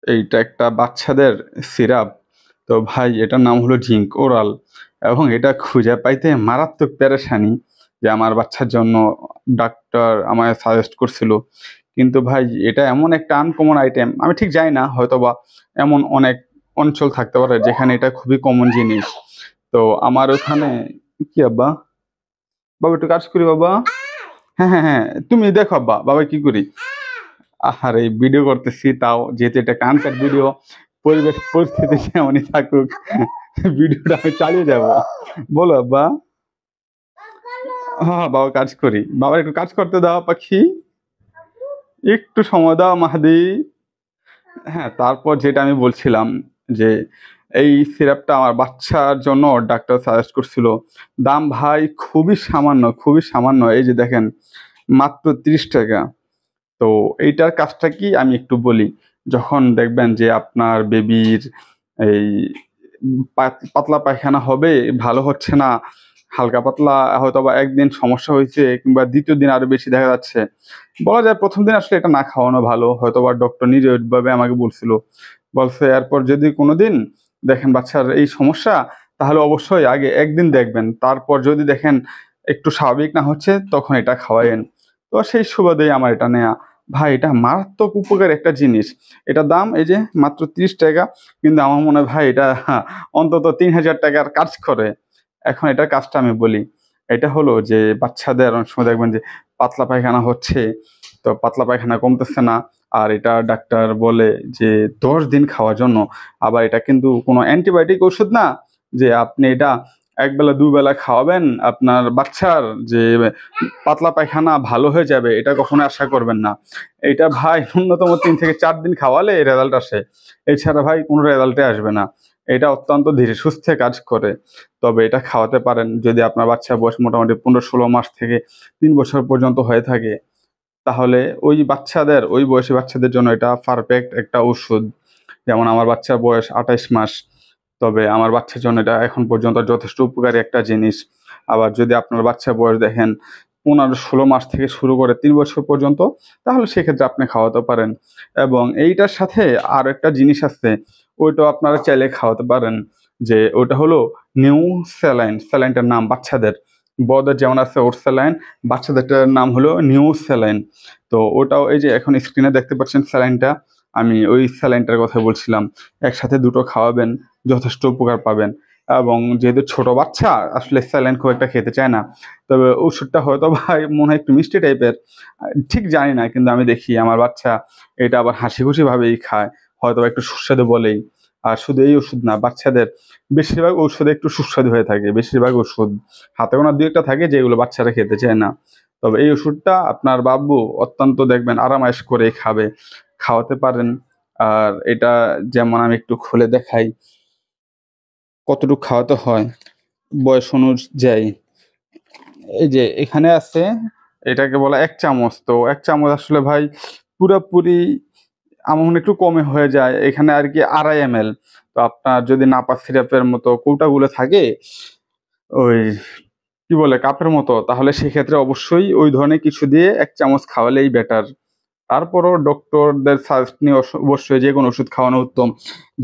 এইটা একটা বাচ্চাদের সিরাপ। তো ভাই এটার নাম হলো জিঙ্ক ওরাল এবং এটা খুঁজে পাইতে মারাত্মক পেরেশানি যে আমার বাচ্চার জন্য ডাক্তার আমায় সাজেস্ট করছিল। কিন্তু ভাই এটা এমন একটা আনকমন আইটেম, আমি ঠিক জানি না, হয়তোবা এমন অনেক অঞ্চল থাকতে পারে যেখানে এটা খুবই কমন জিনিস। তো আমার ওখানে কি আব্বা? বাবা একটু কাজ করি বাবা। হ্যাঁ, হ্যাঁ, হ্যাঁ। তুমি দেখো আব্বা, বাবা কি করি? আহারে ভিডিও করতেছি, তাও যেহেতু এটা কানকার ভিডিও, পরিবেশ পরিস্থিতি যেমনই থাকুক, ভিডিওটা আমি চালিয়ে যাব। বলো আব্বা। হ্যাঁ, বাবা কাজ করি। বাবা একটু কাজ করতে দাও পাখি। একটু সময় দাও মাহাদি। হ্যাঁ, তারপর যেটা আমি বলছিলাম যে এই সিরাপটা আমার বাচ্চার জন্য ডাক্তার সাজেস্ট করছিল। দাম ভাই খুবই সামান্য, খুবই সামান্য। এই যে দেখেন, মাত্র ৳৩০। তো এইটার কাজটা কি আমি একটু বলি। যখন দেখবেন যে আপনার বেবির এই পাতলা পায়খানা হবে, ভালো হচ্ছে না, হালকা পাতলা হয়তোবা একদিন সমস্যা হয়েছে কিংবা দ্বিতীয় দিন আরো বেশি দেখা যাচ্ছে, বলা যায় প্রথম দিন আসলে এটা না খাওয়ানো ভালো। হয়তোবা ডক্টর নিজে ওইভাবে আমাকে বলছিল। বলছে এরপর যদি কোনোদিন দেখেন বাচ্চার এই সমস্যা, তাহলে অবশ্যই আগে একদিন দেখবেন। তারপর যদি দেখেন একটু স্বাভাবিক না হচ্ছে, তখন এটা খাওয়ায়েন। তো সেই সুবাদেই আমার এটা নেয়া। ভাই এটা মারাত্মক উপকারী একটা জিনিস। এটার দাম এই যে মাত্র ৳৩০। কিন্তু আমার মনে হয় ভাই এটা অন্তত ৳৩,০০০ কাজ করে। এখন এটার কাজটা আমি বলি। এটা হলো যে বাচ্চাদের অনেক সময় দেখবেন যে পাতলা পায়খানা হচ্ছে, তো পাতলা পায়খানা কমতেছে না। আর এটা ডাক্তার বলে যে ১০ দিন খাওয়ার জন্য। আবার এটা কিন্তু কোনো অ্যান্টিবায়োটিক ওষুধ না যে আপনি এটা একবেলা দুবেলা খাওয়াবেন আপনার বাচ্চার যে পাতলা পায়খানা ভালো হয়ে যাবে, এটা কখনোই আশা করবেন না। এইটা ভাই ন্যূনতম ৩ থেকে ৪ দিন খাওয়ালে রেজাল্ট আসে। এছাড়া ভাই কোনো রেজাল্টই আসবে না। এটা অত্যন্ত ধীরে সুস্থে কাজ করে। তবে এটা খাওয়াতে পারেন যদি আপনার বাচ্চার বয়স মোটামুটি ১৫-১৬ মাস থেকে ৩ বছর পর্যন্ত হয়ে থাকে। তাহলে ওই বয়সী বাচ্চাদের জন্য এটা পারফেক্ট একটা ওষুধ। যেমন আমার বাচ্চার বয়স ২৮ মাস। তবে আমার বাচ্চার জন্য এটা এখন পর্যন্ত যথেষ্ট উপকারী একটা জিনিস। আবার যদি আপনার বাচ্চার বয়স দেখেন ১৫-১৬ মাস থেকে শুরু করে ৩ বছর পর্যন্ত, তাহলে সেক্ষেত্রে আপনি খাওয়াতে পারেন। এবং এইটার সাথে আরো একটা জিনিস আছে, ওইটাও আপনারা চাইলে খাওয়াতে পারেন। যে ওটা হলো নিউ স্যালাইন। স্যালাইনটার নাম বাচ্চাদের। বড়দের যেমন আছে ওট স্যালাইন, বাচ্চাদেরটার নাম হলো নিউ স্যালাইন। তো ওটাও এই যে এখন স্ক্রিনে দেখতে পাচ্ছেন স্যালাইনটা, আমি ওই স্যালাইনটার কথা বলছিলাম। একসাথে দুটো খাওয়াবেন, যথেষ্ট উপকার পাবেন। এবং যেহেতু ছোট বাচ্চা আসলে স্যালাইন খুব একটা খেতে চায় না। তবে ওষুধটা হয়তো ভাই মনে হয় একটু মিষ্টি টাইপের। ঠিক জানি না, কিন্তু আমি দেখি আমার বাচ্চা এটা আবার হাসি-খুশি ভাবেই খায়। হয়তোবা একটু সুস্বাদু বলেই। আর শুধু এই ওষুধ না, বাচ্চাদের বেশিরভাগ ঔষধে একটু সুস্বাদু হয়ে থাকে। বেশিরভাগ ওষুধ হাতে গোনা ২-১ টা থাকে যেগুলো বাচ্চারা খেতে চায় না। তবে এই ওষুধটা আপনার বাবু অত্যন্ত দেখবেন আরাম-আয়েশ করেই খাবে। খাওয়াতে পারেন। আর এটা যেমন আমি একটু খুলে দেখাই কতটুক খাওয়াতে হয় বয়স অনুযায়ী। এই যে এখানে আছে, এটাকে বলা ১ চামচ। তো ১ চামচ আসলে ভাই পুরাপুরি আমার মনে হয় একটু কমে হয়ে যায়। এখানে আরকি ২.৫ এমএল। তো আপনার যদি নাপা সিরাপের মতো কৌটাগুলো থাকে, ওই কি বলে কাপের মতো, তাহলে সেক্ষেত্রে অবশ্যই ওই ধরনের কিছু দিয়ে ১ চামচ খাওয়ালেই বেটার। তারপরও ডক্টরদের সাজেস্ট নিয়ে অবশ্যই যেকোনো ওষুধ খাওয়ানো উত্তম।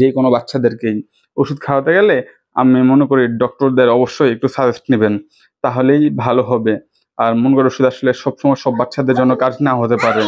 যেকোনো বাচ্চাদেরকেই। ওষুধ খাওয়াতে গেলে আমি মনে করি ডক্টরদের অবশ্যই একটু সাজেস্ট নিবেন। তাহলেই ভালো হবে। আর মন গড়া ওষুধ আসলে সবসময় সব বাচ্চাদের জন্য কাজ নাও হতে পারে।